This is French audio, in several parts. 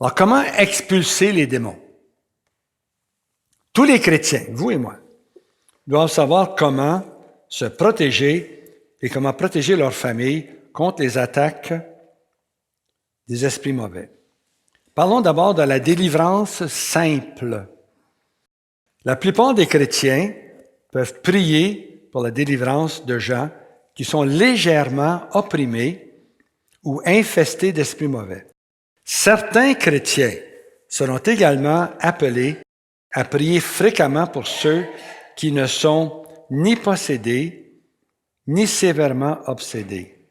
Alors, comment expulser les démons? Tous les chrétiens, vous et moi, doivent savoir comment se protéger et comment protéger leur famille contre les attaques des esprits mauvais. Parlons d'abord de la délivrance simple. La plupart des chrétiens peuvent prier pour la délivrance de gens qui sont légèrement opprimés ou infestés d'esprits mauvais. Certains chrétiens seront également appelés à prier fréquemment pour ceux qui ne sont ni possédés, ni sévèrement obsédés.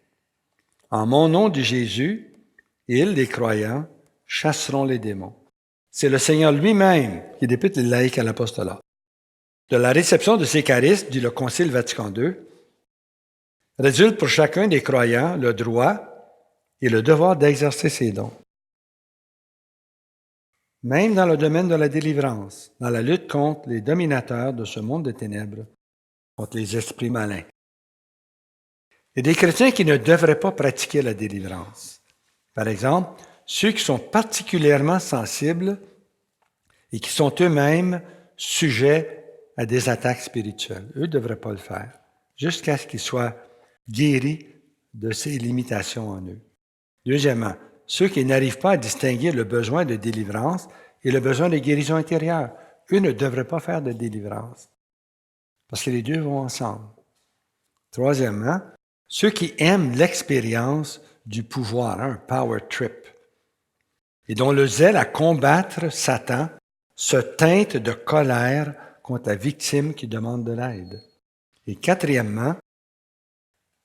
En mon nom, dit Jésus, ils, les croyants, chasseront les démons. C'est le Seigneur lui-même qui députe les laïcs à l'apostolat. De la réception de ces charismes, dit le Concile Vatican II, résulte pour chacun des croyants le droit et le devoir d'exercer ces dons. Même dans le domaine de la délivrance, dans la lutte contre les dominateurs de ce monde de ténèbres, contre les esprits malins. Il y a des chrétiens qui ne devraient pas pratiquer la délivrance. Par exemple, ceux qui sont particulièrement sensibles et qui sont eux-mêmes sujets à des attaques spirituelles. Eux ne devraient pas le faire, jusqu'à ce qu'ils soient guéris de ces limitations en eux. Deuxièmement, ceux qui n'arrivent pas à distinguer le besoin de délivrance et le besoin de guérison intérieure, eux ne devraient pas faire de délivrance, parce que les deux vont ensemble. Troisièmement, ceux qui aiment l'expérience du pouvoir, un power trip, et dont le zèle à combattre Satan se teinte de colère contre la victime qui demande de l'aide. Et quatrièmement,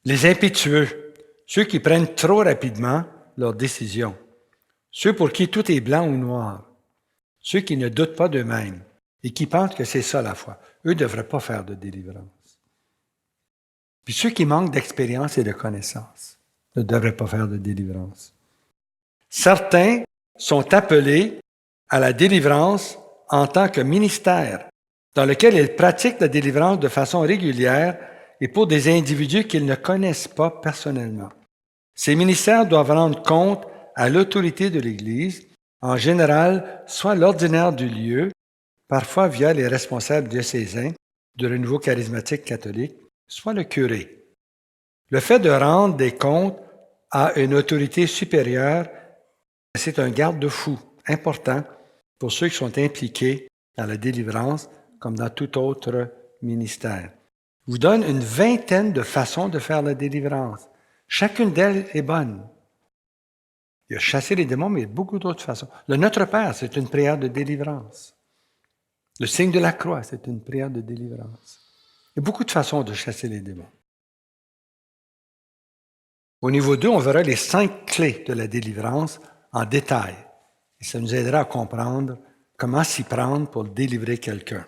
les impétueux, ceux qui prennent trop rapidement leurs décisions, ceux pour qui tout est blanc ou noir, ceux qui ne doutent pas d'eux-mêmes et qui pensent que c'est ça la foi, eux ne devraient pas faire de délivrance. Puis ceux qui manquent d'expérience et de connaissance ne devraient pas faire de délivrance. Certains sont appelés à la délivrance en tant que ministère, dans lequel ils pratiquent la délivrance de façon régulière et pour des individus qu'ils ne connaissent pas personnellement. Ces ministères doivent rendre compte à l'autorité de l'Église, en général, soit l'ordinaire du lieu, parfois via les responsables diocésains du renouveau charismatique catholique, soit le curé. Le fait de rendre des comptes à une autorité supérieure, c'est un garde-fou important pour ceux qui sont impliqués dans la délivrance comme dans tout autre ministère. Je vous donne une vingtaine de façons de faire la délivrance. Chacune d'elles est bonne. Il y a chasser les démons, mais il y a beaucoup d'autres façons. Le Notre Père, c'est une prière de délivrance. Le signe de la croix, c'est une prière de délivrance. Il y a beaucoup de façons de chasser les démons. Au niveau 2, on verra les 5 clés de la délivrance en détail. Et ça nous aidera à comprendre comment s'y prendre pour délivrer quelqu'un.